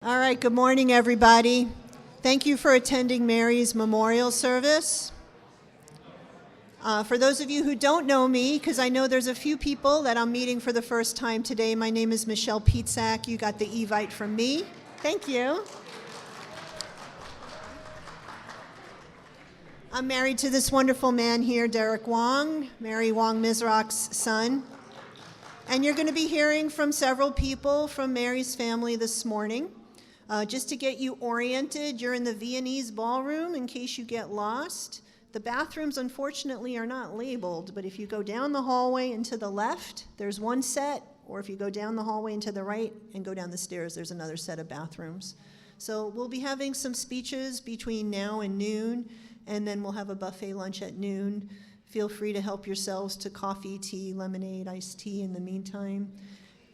All right, good morning, everybody. Thank you for attending Mary's memorial service. For those of you who don't know me, because I know there's a few people that I'm meeting for the first time today, my name is Michelle Pietzak. You got the Evite from me. Thank you. I'm married to this wonderful man here, Derek Wong, Mary Wong Mizroch's son. And you're going to be hearing from several people from Mary's family this morning. Just to get you oriented, you're in the Viennese ballroom in case you get lost. The bathrooms, unfortunately, are not labeled, but if you go down the hallway and to the left, there's one set, or if you go down the hallway and to the right and go down the stairs, there's another set of bathrooms. So we'll be having some speeches between now and noon, and then we'll have a buffet lunch at noon. Feel free to help yourselves to coffee, tea, lemonade, iced tea in the meantime.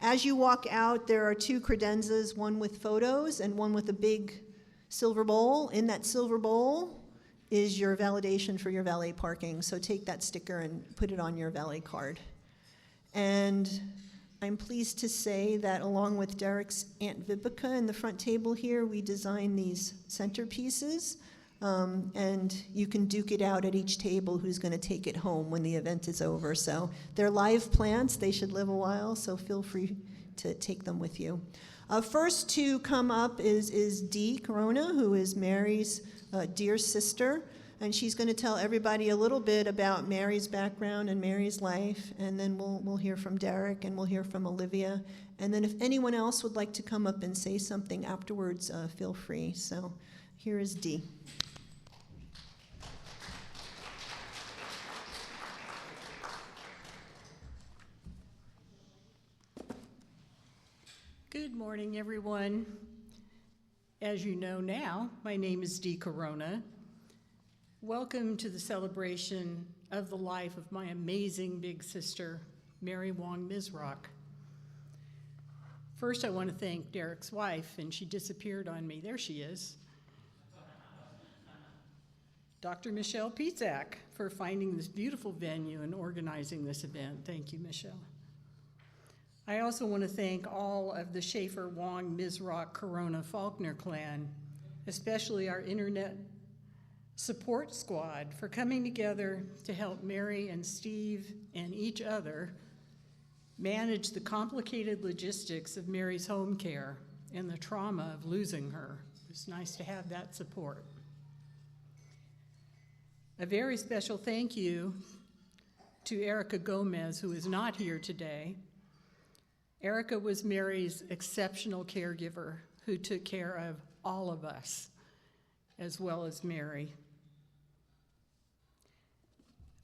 As you walk out, there are two credenzas, one with photos and one with a big silver bowl. In that silver bowl is your validation for your valet parking. So take that sticker and put it on your valet card. And I'm pleased to say that along with Derek's Aunt Vivica in the front table here, we designed these centerpieces. And you can duke it out at each table who's going to take it home when the event is over. So they're live plants. They should live a while, so feel free to take them with you. First to come up is Dee Corona, who is Mary's dear sister. And she's going to tell everybody a little bit about Mary's background and Mary's life. And then we'll hear from Derek and we'll hear from Olivia. And then if anyone else would like to come up and say something afterwards, feel free. So here is Dee. Good morning, everyone. As you know now, my name is Dee Corona. Welcome to the celebration of the life of my amazing big sister, Mary Wong Mizroch. First, I want to thank Derek's wife, and she disappeared on me. There she is. Dr. Michelle Pietzak for finding this beautiful venue and organizing this event. Thank you, Michelle. I also want to thank all of the Schaefer, Wong, Mizroch, Corona, Faulkner clan, especially our internet support squad, for coming together to help Mary and Steve and each other manage the complicated logistics of Mary's home care and the trauma of losing her. It's nice to have that support. A very special thank you to Erica Gomez, who is not here today. Erica was Mary's exceptional caregiver who took care of all of us, as well as Mary.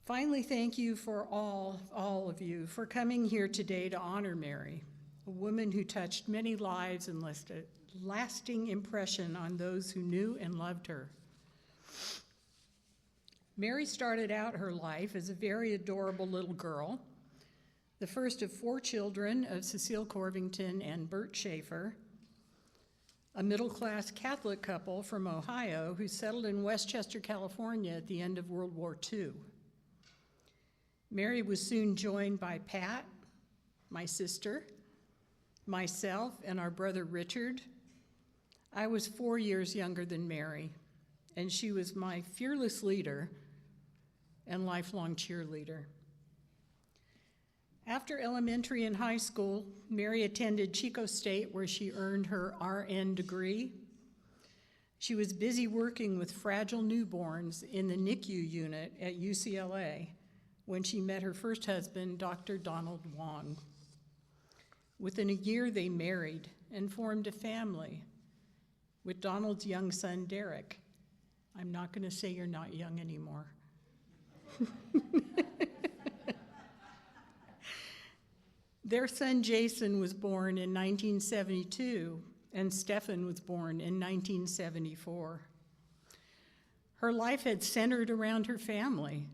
Finally, thank you for all of you for coming here today to honor Mary, a woman who touched many lives and left a lasting impression on those who knew and loved her. Mary started out her life as a very adorable little girl, the first of 4 children of Cecile Corvington and Bert Schaefer, a middle-class Catholic couple from Ohio who settled in Westchester, California at the end of World War II. Mary was soon joined by Pat, my sister, myself, and our brother Richard. I was 4 years younger than Mary, and she was my fearless leader and lifelong cheerleader. After elementary and high school, Mary attended Chico State, where she earned her RN degree. She was busy working with fragile newborns in the NICU unit at UCLA when she met her first husband, Dr. Donald Wong. Within a year, they married and formed a family with Donald's young son, Derek. I'm not going to say you're not young anymore. Their son Jason was born in 1972, and Stefan was born in 1974. Her life had centered around her family.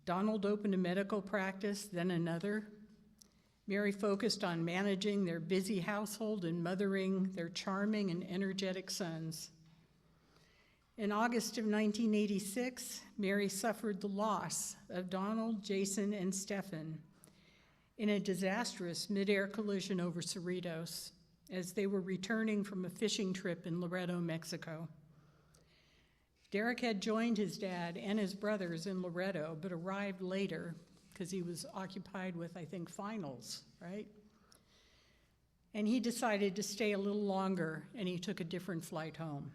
Donald opened a medical practice, then another. Mary focused on managing their busy household and mothering their charming and energetic sons. In August of 1986, Mary suffered the loss of Donald, Jason, and Stefan in a disastrous mid-air collision over Cerritos. as they were returning from a fishing trip in Laredo, Mexico. Derek had joined his dad and his brothers in Laredo, but arrived later because he was occupied with, I think, finals, right? And he decided to stay a little longer, and he took a different flight home.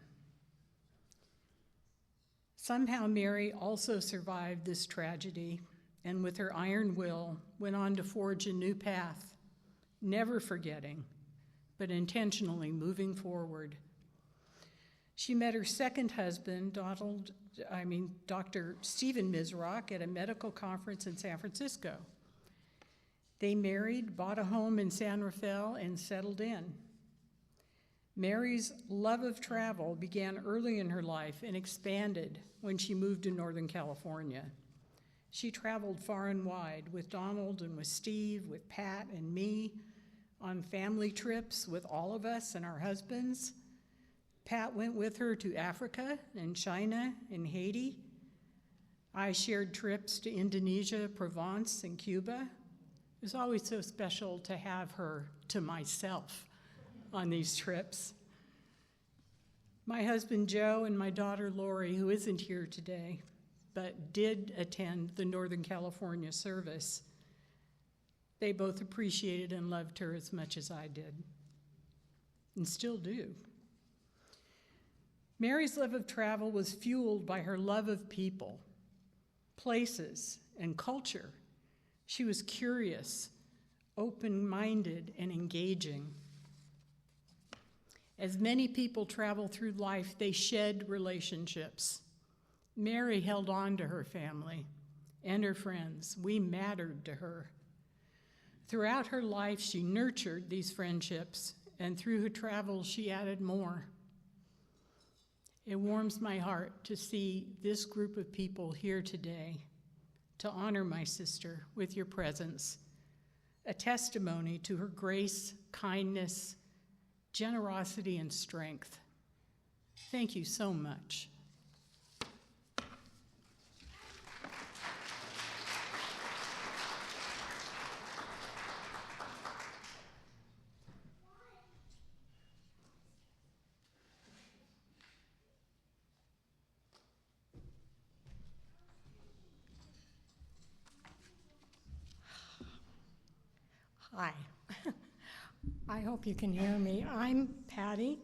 Somehow Mary also survived this tragedy, and with her iron will, went on to forge a new path, never forgetting, but intentionally moving forward. She met her second husband, Dr. Stephen Mizroch, at a medical conference in San Francisco. They married, bought a home in San Rafael, and settled in. Mary's love of travel began early in her life and expanded when she moved to Northern California. She traveled far and wide with Donald and with Steve, with Pat and me, on family trips with all of us and our husbands. Pat went with her to Africa and China and Haiti. I shared trips to Indonesia, Provence, and Cuba. It was always so special to have her to myself on these trips. My husband Joe and my daughter Lori, who isn't here today, but did attend the Northern California service, they both appreciated and loved her as much as I did, and still do. Mary's love of travel was fueled by her love of people, places, and culture. She was curious, open-minded, and engaging. As many people travel through life, they shed relationships. Mary held on to her family and her friends. We mattered to her. Throughout her life, she nurtured these friendships, and through her travels, she added more. It warms my heart to see this group of people here today to honor my sister with your presence, a testimony to her grace, kindness, generosity, and strength. Thank you so much. Hi. I hope you can hear me. I'm Patty,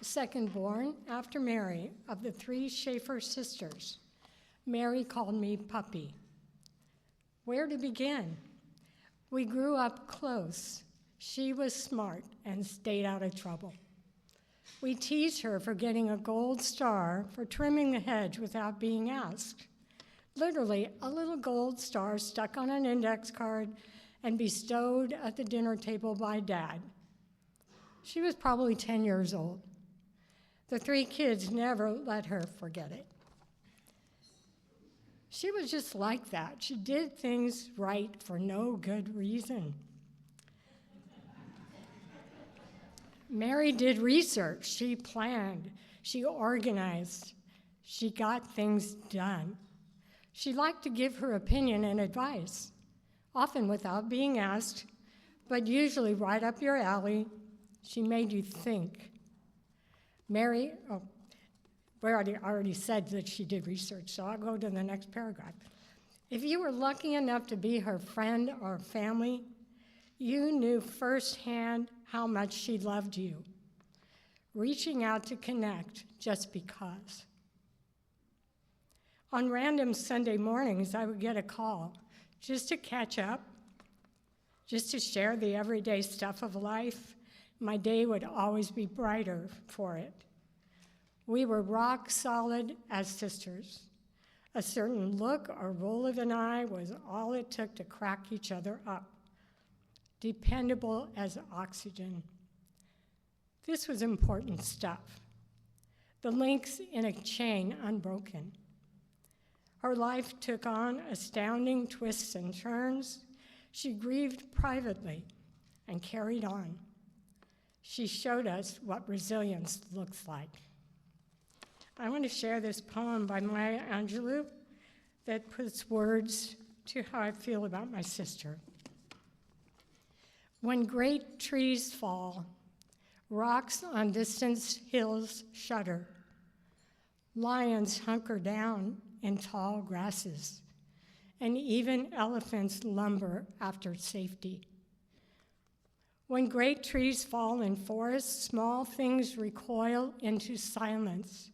second born after Mary of the 3 Schaefer sisters. Mary called me Puppy. Where to begin? We grew up close. She was smart and stayed out of trouble. We teased her for getting a gold star for trimming the hedge without being asked. Literally, a little gold star stuck on an index card and bestowed at the dinner table by Dad. She was probably 10 years old. The 3 kids never let her forget it. She was just like that. She did things right for no good reason. Mary did research. She planned. She organized. She got things done. She liked to give her opinion and advice, often without being asked, but usually right up your alley. She made you think. Mary, we already said that she did research, so I'll go to the next paragraph. If you were lucky enough to be her friend or family, you knew firsthand how much she loved you, reaching out to connect just because. On random Sunday mornings, I would get a call just to catch up, just to share the everyday stuff of life. My day would always be brighter for it. We were rock solid as sisters. A certain look or roll of an eye was all it took to crack each other up. Dependable as oxygen. This was important stuff. The links in a chain unbroken. Her life took on astounding twists and turns. She grieved privately and carried on. She showed us what resilience looks like. I want to share this poem by Maya Angelou that puts words to how I feel about my sister. When great trees fall, Rocks on distant hills shudder. Lions hunker down in tall grasses, and even elephants lumber after safety. When great trees fall in forests, small things recoil into silence,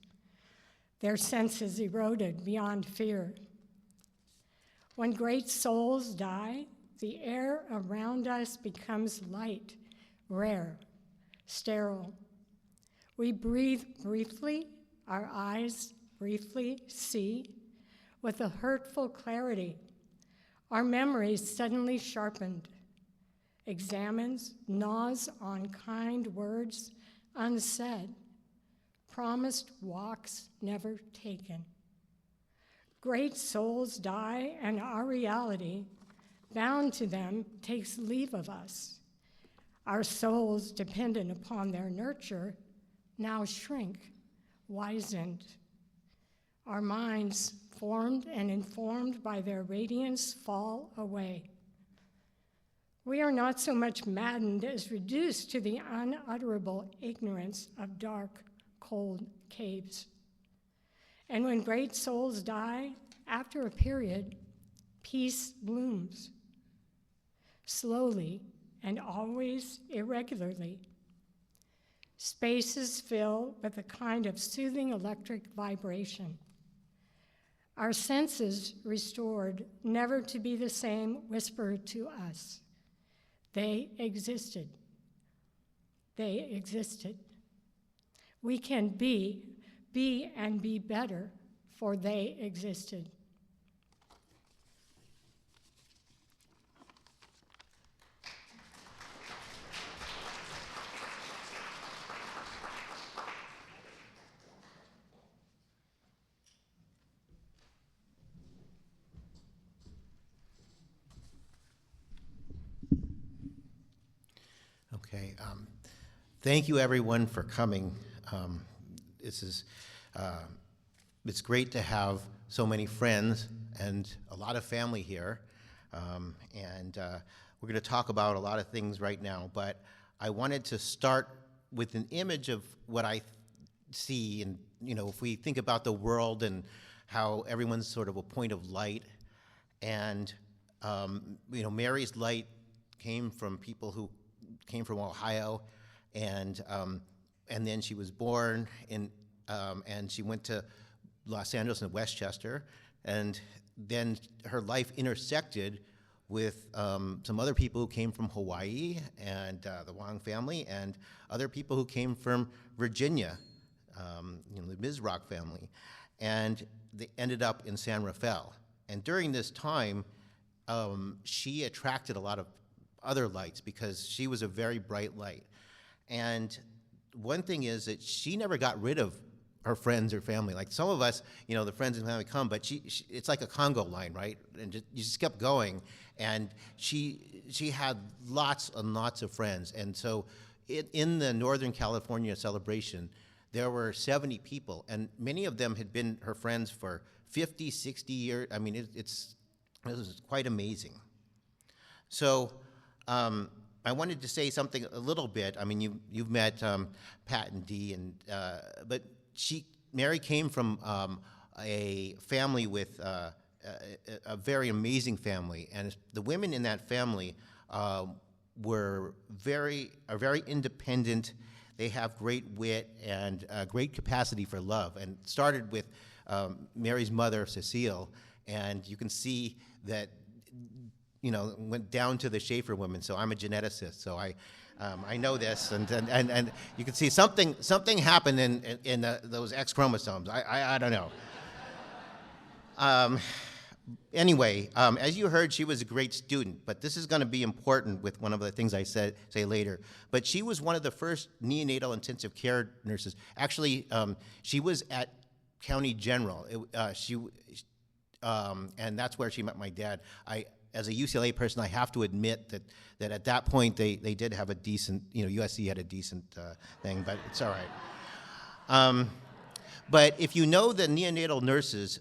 their senses eroded beyond fear. When great souls die, the air around us becomes light, rare, sterile. We breathe briefly, our eyes briefly see, with a hurtful clarity. Our memories suddenly sharpened, examines, gnaws on kind words unsaid, promised walks never taken. Great souls die, and our reality, bound to them, takes leave of us. Our souls, dependent upon their nurture, now shrink, wizened. Our minds, formed and informed by their radiance, fall away. We are not so much maddened as reduced to the unutterable ignorance of dark, cold caves. And when great souls die, after a period, peace blooms. Slowly and always irregularly. Spaces fill with a kind of soothing electric vibration. Our senses restored, never to be the same, whisper to us. They existed. They existed. We can be and be better, for they existed. Okay. Thank you, everyone, for coming. It's great to have so many friends and a lot of family here. We're going to talk about a lot of things right now, but I wanted to start with an image of what I see. And, if we think about the world and how everyone's sort of a point of light, and, Mary's light came from people who came from Ohio, and then she was born in, and she went to Los Angeles and Westchester, and then her life intersected with some other people who came from Hawaii, and the Wong family, and other people who came from Virginia, the Mizroch family, and they ended up in San Rafael. And during this time, she attracted a lot of other lights because she was a very bright light. And one thing is that she never got rid of her friends or family. Like some of us, the friends and family come, but she it's like a Congo line, right? And you just kept going. And she had lots and lots of friends. And so in the Northern California celebration, there were 70 people, and many of them had been her friends for 50, 60 years. I mean, it was quite amazing. So I wanted to say something a little bit. I mean, you've met Pat and Dee, but Mary came from a family with a very amazing family, and the women in that family are very independent. They have great wit and great capacity for love, and started with Mary's mother, Cecile, and you can see that went down to the Schaefer women. So I'm a geneticist, so I know this, and you can see something happened in those X chromosomes. I don't know. Anyway, as you heard, she was a great student, but this is going to be important with one of the things I say later. But she was one of the first neonatal intensive care nurses. Actually, she was at County General. And that's where she met my dad. As a UCLA person, I have to admit that at that point they did have a decent, USC had a decent thing, but it's all right. But if you know the neonatal nurses,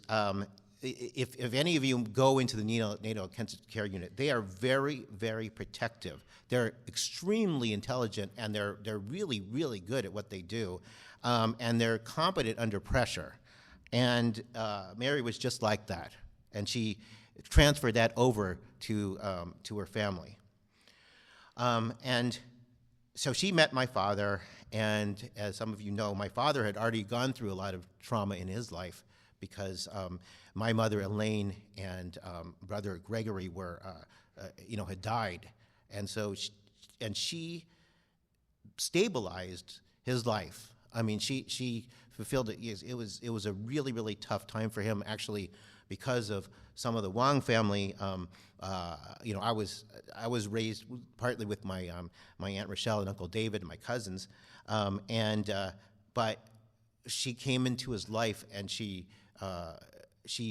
if any of you go into the NATO intensive care unit, they are very, very protective. They're extremely intelligent, and they're really, really good at what they do, and they're competent under pressure. And Mary was just like that, and she transferred that over to her family. And so she met my father, and as some of you know, my father had already gone through a lot of trauma in his life because my mother Elaine and brother Gregory were, had died, and so she stabilized his life. I mean, she fulfilled it. It was a really, really tough time for him, actually, because of some of the Wong family. I was raised partly with my Aunt Rochelle and Uncle David and my cousins, but she came into his life, and she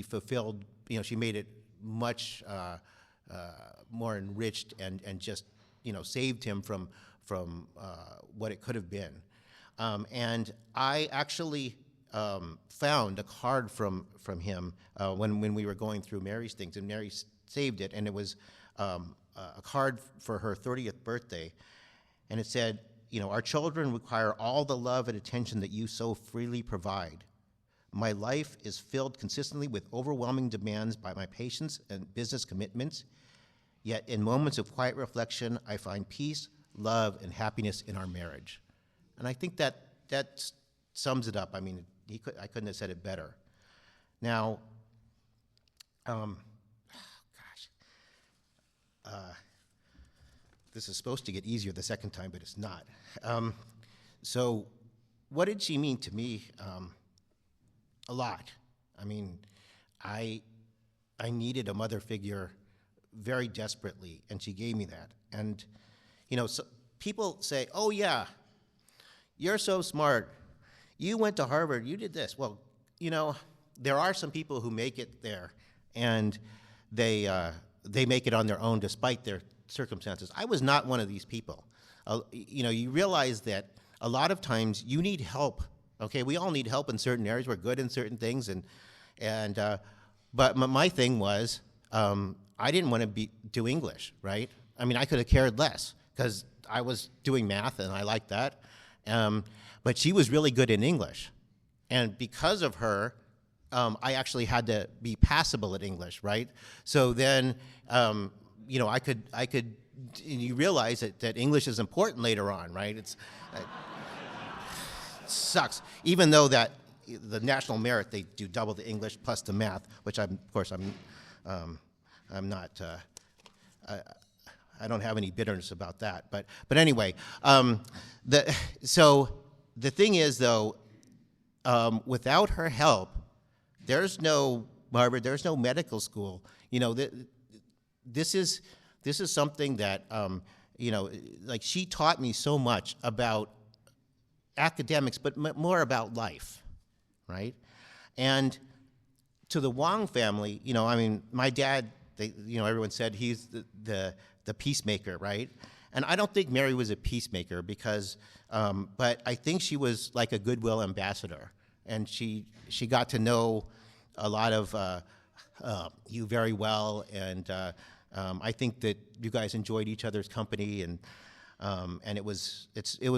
fulfilled. She made it much more enriched and just saved him from what it could have been. And I actually found a card from him when we were going through Mary's things, and Mary saved it, and it was a card for her 30th birthday, and it said, our children require all the love and attention that you so freely provide. My life is filled consistently with overwhelming demands by my patients and business commitments, yet in moments of quiet reflection, I find peace, love, and happiness in our marriage. And I think that sums it up. I mean, I couldn't have said it better. Now, this is supposed to get easier the second time, but it's not. So what did she mean to me? A lot. I mean, I needed a mother figure very desperately, and she gave me that. And, so people say, oh, yeah, you're so smart. You went to Harvard. You did this. Well, there are some people who make it there, and they make it on their own despite their circumstances. I was not one of these people. You realize that a lot of times you need help. Okay, we all need help in certain areas. We're good in certain things, but my thing was I didn't want to do English, right? I mean, I could have cared less because I was doing math and I liked that. But she was really good in English, and because of her, I actually had to be passable at English, right? So then, I could. You realize that English is important later on, right? It sucks, even though that the national merit they do double the English plus the math, which I'm not. I don't have any bitterness about that, but anyway, so the thing is though, without her help, there's no Harvard, there's no medical school. This is something that like she taught me so much about academics, but more about life, right? And to the Wong family, my dad, everyone said he's the peacemaker, right? And I don't think Mary was a peacemaker because, but I think she was like a goodwill ambassador, and she got to know a lot of you very well, and I think that you guys enjoyed each other's company, and it was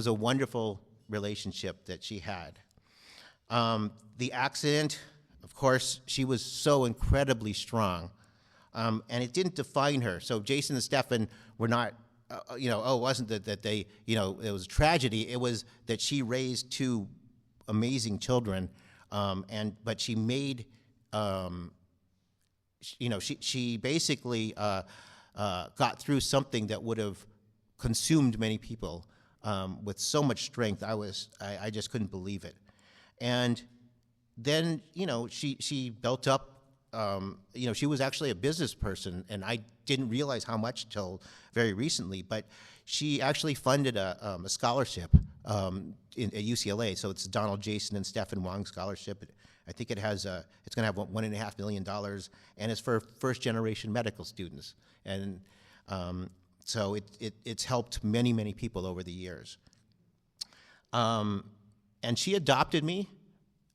a wonderful relationship that she had. The accident, of course, she was so incredibly strong, and it didn't define her. So Jason and Stefan were not, it wasn't that they, it was a tragedy. It was that she raised two amazing children, but she made, she basically got through something that would have consumed many people with so much strength. I just couldn't believe it. And then, she built up, she was actually a business person, and I didn't realize how much till very recently, but she actually funded a scholarship at UCLA. So it's the Donald Jason and Stephen Wong Scholarship. I think it has it's going to have $1.5 million, and it's for first-generation medical students. And so it's helped many, many people over the years. And she adopted me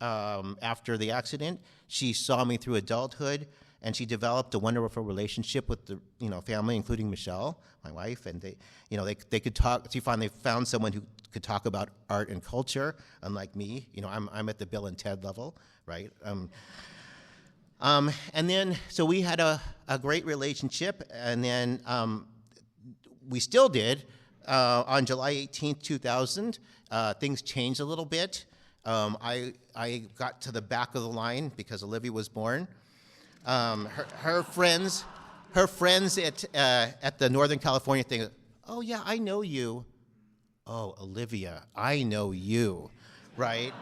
after the accident. She saw me through adulthood, and she developed a wonderful relationship with the family, including Michelle, my wife, and they could talk. She finally found someone who could talk about art and culture, unlike me. I'm at the Bill and Ted level, right? And then, so we had a great relationship, and then we still did. On July 18th, 2000, things changed a little bit. I got to the back of the line because Olivia was born. Her friends at the Northern California thing, oh yeah, I know you. Oh, Olivia, I know you, right?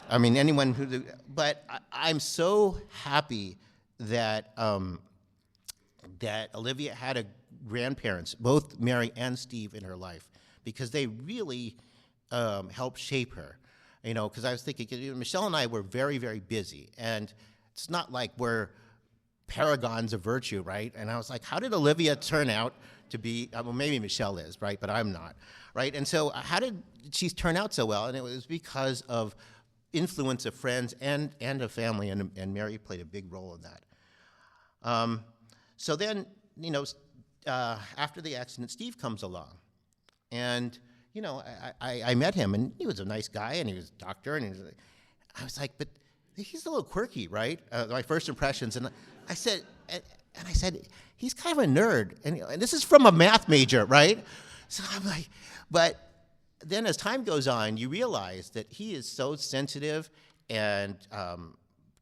I mean, anyone who, but I'm so happy that that Olivia had a grandparents, both Mary and Steve, in her life, because they really helped shape her. Because I was thinking, Michelle and I were very, very busy, and it's not like we're paragons of virtue, right? And I was like, how did Olivia turn out to be, well, maybe Michelle is, right? But I'm not, right? And so how did she turn out so well? And it was because of influence of friends and of family, and Mary played a big role in that. So then, after the accident, Steve comes along, and I met him, and he was a nice guy, and he was a doctor, and I was like, but he's a little quirky, right? My first impressions, and I said, he's kind of a nerd, and this is from a math major, right? So I'm like, but then as time goes on, you realize that he is so sensitive and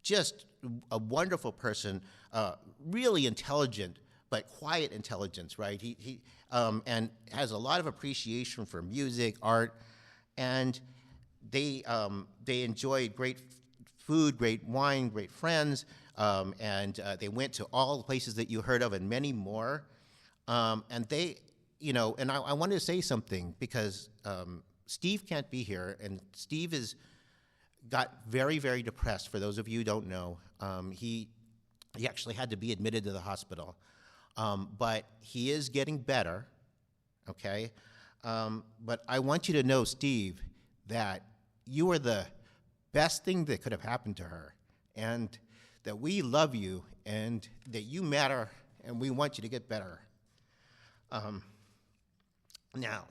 just a wonderful person, really intelligent, but quiet intelligence, right? He and has a lot of appreciation for music, art, and they enjoyed great food, great wine, great friends, and they went to all the places that you heard of and many more. And they, and I wanted to say something because Steve can't be here, and Steve got very, very depressed. For those of you who don't know, he actually had to be admitted to the hospital. But he is getting better, okay? But I want you to know, Steve, that you are the best thing that could have happened to her, and that we love you, and that you matter, and we want you to get better. Now,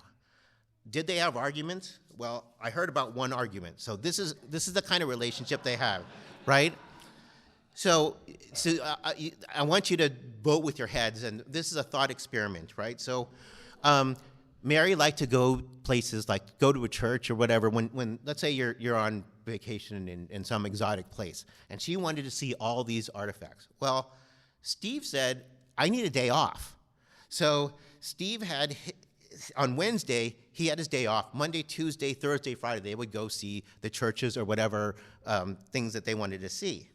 did they have arguments? Well, I heard about one argument. So this is the kind of relationship they have, right? So I want you to vote with your heads, and this is a thought experiment, right? So Mary liked to go places, like go to a church or whatever, when let's say you're on vacation in some exotic place, and she wanted to see all these artifacts. Well, Steve said, I need a day off. So Steve had, on Wednesday, he had his day off. Monday, Tuesday, Thursday, Friday, they would go see the churches or whatever things that they wanted to see.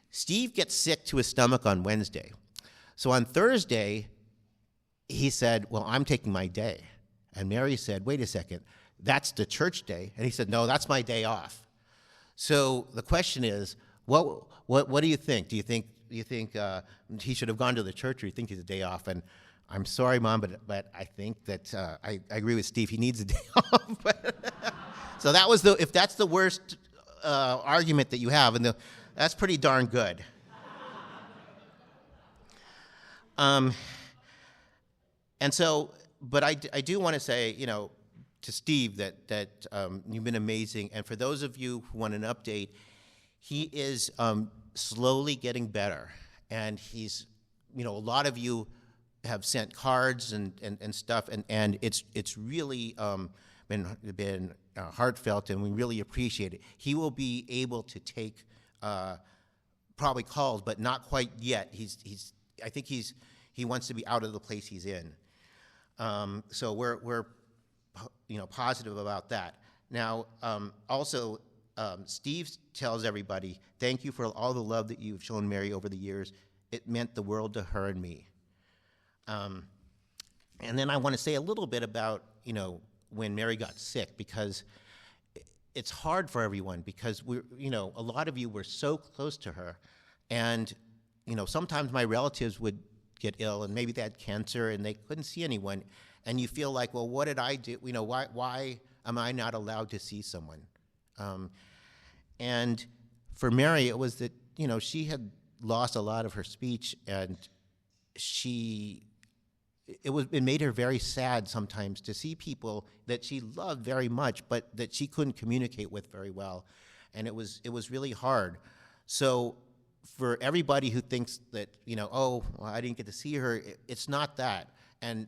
Steve gets sick to his stomach on Wednesday. So on Thursday, he said, well, I'm taking my day. And Mary said, wait a second, that's the church day. And he said, no, that's my day off. So the question is, what do you think? Do you think he should have gone to the church, or do you think he's a day off? And I'm sorry, Mom, but I think that I agree with Steve. He needs a day off. So that was if that's the worst argument that you have, and that's pretty darn good. And so, but I do want to say, to Steve that you've been amazing. And for those of you who want an update, he is slowly getting better. And he's, a lot of you have sent cards and stuff, and it's really been heartfelt, and we really appreciate it. He will be able to take probably calls, but not quite yet. I think he wants to be out of the place he's in. So we're positive about that. Now, also, Steve tells everybody, thank you for all the love that you've shown Mary over the years. It meant the world to her and me. And then I want to say a little bit about, when Mary got sick, because it's hard for everyone, because a lot of you were so close to her, and, sometimes my relatives would get ill, and maybe they had cancer, and they couldn't see anyone, and you feel like, well, what did I do? Why am I not allowed to see someone? And for Mary, it was that, she had lost a lot of her speech, and it made her very sad sometimes to see people that she loved very much, but that she couldn't communicate with very well. And it was really hard. So for everybody who thinks that, oh, well, I didn't get to see her, it's not that. And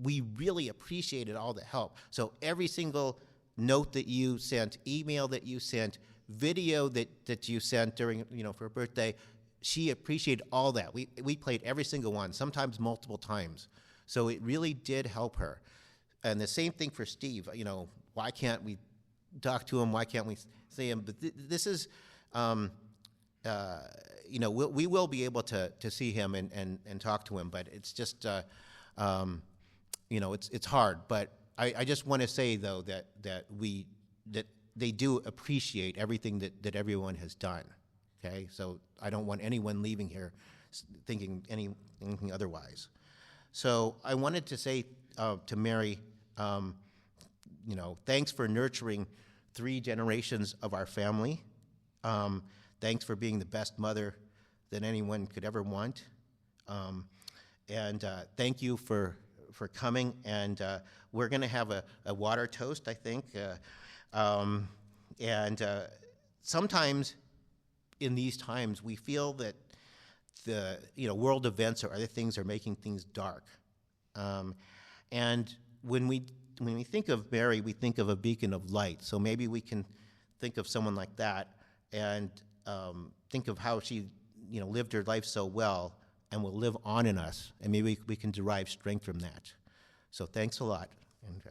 we really appreciated all the help. So every single note that you sent, email that you sent, video that you sent during, for her birthday, she appreciated all that. We played every single one, sometimes multiple times. So it really did help her. And the same thing for Steve. Why can't we talk to him? Why can't we see him? But this is, we will be able to see him and talk to him. But it's just, it's hard. But I just want to say though that they do appreciate everything that everyone has done. Okay, so I don't want anyone leaving here thinking anything otherwise. So I wanted to say to Mary, thanks for nurturing 3 generations of our family. Thanks for being the best mother that anyone could ever want. And thank you for coming. And we're going to have a water toast, I think. Sometimes in these times, we feel that the world events or other things are making things dark. And when we think of Mary, we think of a beacon of light. So maybe we can think of someone like that and think of how she lived her life so well and will live on in us, and maybe we can derive strength from that. So thanks a lot. And,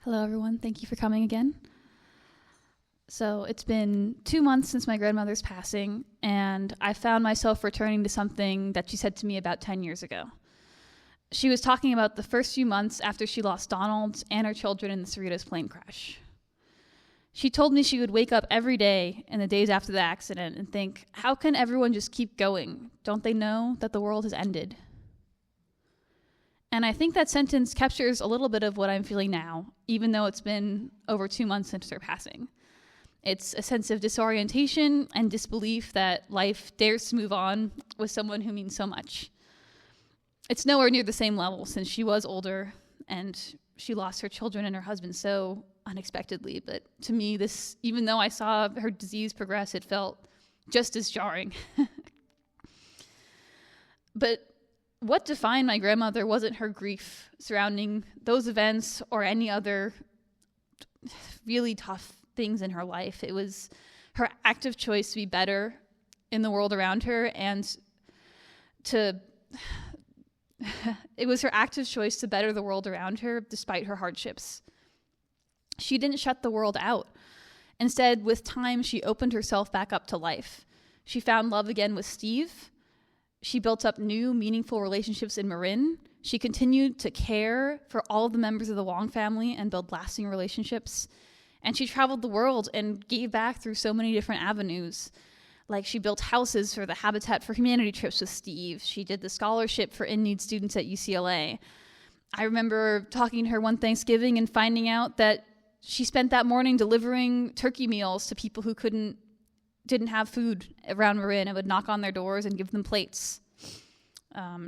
Hello, everyone. Thank you for coming again. So it's been 2 months since my grandmother's passing, and I found myself returning to something that she said to me about 10 years ago. She was talking about the first few months after she lost Donald and her children in the Cerritos plane crash. She told me she would wake up every day in the days after the accident and think, how can everyone just keep going? Don't they know that the world has ended? And I think that sentence captures a little bit of what I'm feeling now, even though it's been over 2 months since her passing. It's a sense of disorientation and disbelief that life dares to move on with someone who means so much. It's nowhere near the same level since she was older and she lost her children and her husband so unexpectedly. But to me, this, even though I saw her disease progress, it felt just as jarring. But what defined my grandmother wasn't her grief surrounding those events or any other really tough things in her life. It was her active choice to be better in the world around her it was her active choice to better the world around her despite her hardships. She didn't shut the world out. Instead, with time, she opened herself back up to life. She found love again with Steve. She built up new, meaningful relationships in Marin. She continued to care for all of the members of the Wong family and build lasting relationships. And she traveled the world and gave back through so many different avenues. Like she built houses for the Habitat for Humanity trips with Steve. She did the scholarship for in-need students at UCLA. I remember talking to her one Thanksgiving and finding out that she spent that morning delivering turkey meals to people who didn't have food around Marin and would knock on their doors and give them plates.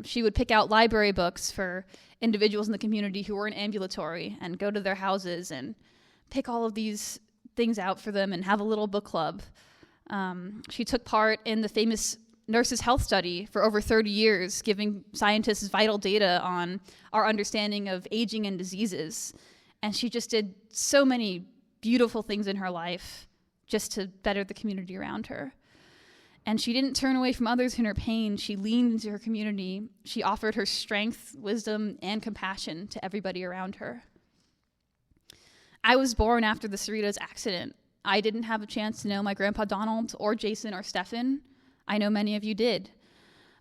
She would pick out library books for individuals in the community who weren't ambulatory and go to their houses and pick all of these things out for them and have a little book club. She took part in the famous Nurses' Health Study for over 30 years, giving scientists vital data on our understanding of aging and diseases. And she just did so many beautiful things in her life just to better the community around her. And she didn't turn away from others in her pain. She leaned into her community. She offered her strength, wisdom, and compassion to everybody around her. I was born after the Cerritos accident. I didn't have a chance to know my grandpa Donald or Jason or Stefan. I know many of you did.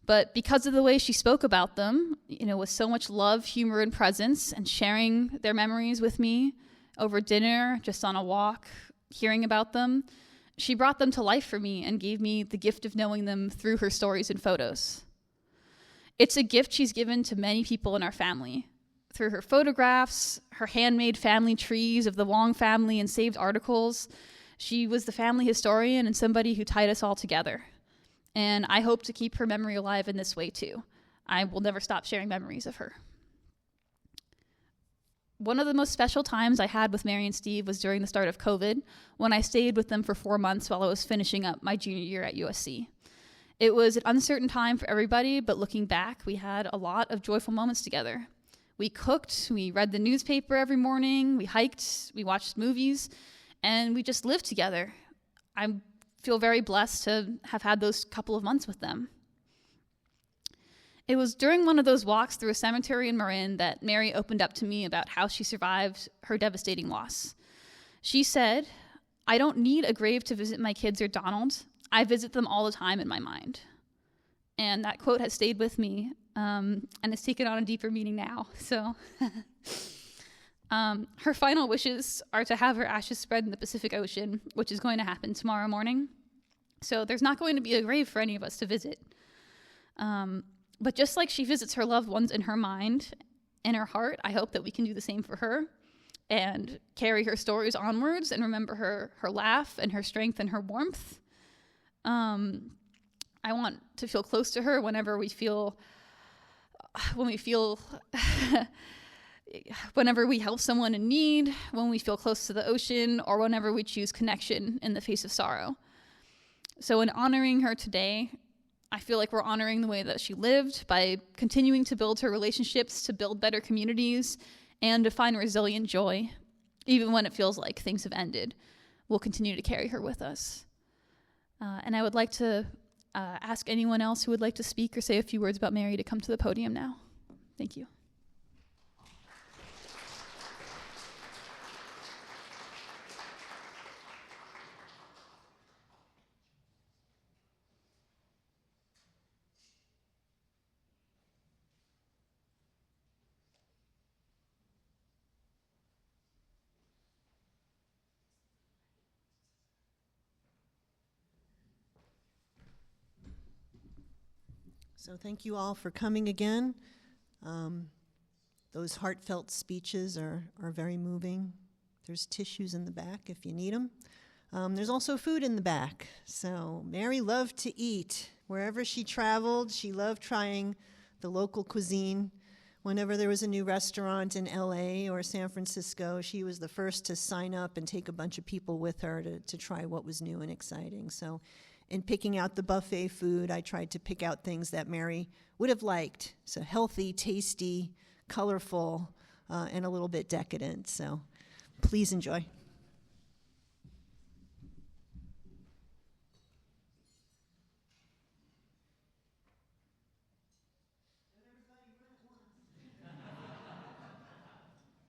But because of the way she spoke about them, with so much love, humor, and presence, and sharing their memories with me over dinner, just on a walk, hearing about them, She brought them to life for me and gave me the gift of knowing them through her stories and photos. It's a gift she's given to many people in our family. Through her photographs, her handmade family trees of the Wong family and saved articles, she was the family historian and somebody who tied us all together. And I hope to keep her memory alive in this way too. I will never stop sharing memories of her. One of the most special times I had with Mary and Steve was during the start of COVID, when I stayed with them for 4 months while I was finishing up my junior year at USC. It was an uncertain time for everybody, but looking back, we had a lot of joyful moments together. We cooked, we read the newspaper every morning, we hiked, we watched movies, and we just lived together. I feel very blessed to have had those couple of months with them. It was during one of those walks through a cemetery in Marin that Mary opened up to me about how she survived her devastating loss. She said, "I don't need a grave to visit my kids or Donald. I visit them all the time in my mind." And that quote has stayed with me, and it's taken on a deeper meaning now. So her final wishes are to have her ashes spread in the Pacific Ocean, which is going to happen tomorrow morning. So there's not going to be a grave for any of us to visit. But just like she visits her loved ones in her mind and her heart, I hope that we can do the same for her and carry her stories onwards and remember her laugh and her strength and her warmth. I want to feel close to her whenever we feel whenever we help someone in need, when we feel close to the ocean, or whenever we choose connection in the face of sorrow. So in honoring her today, I feel like we're honoring the way that she lived by continuing to build her relationships, to build better communities, and to find resilient joy, even when it feels like things have ended. We'll continue to carry her with us. And I would like to ask anyone else who would like to speak or say a few words about Mary to come to the podium now. Thank you. So thank you all for coming again. Those heartfelt speeches are very moving. There's tissues in the back if you need them. There's also food in the back. So Mary loved to eat. Wherever she traveled, she loved trying the local cuisine. Whenever there was a new restaurant in LA or San Francisco, she was the first to sign up and take a bunch of people with her to try what was new and exciting. So in picking out the buffet food, I tried to pick out things that Mary would have liked. So healthy, tasty, colorful, and a little bit decadent. So please enjoy.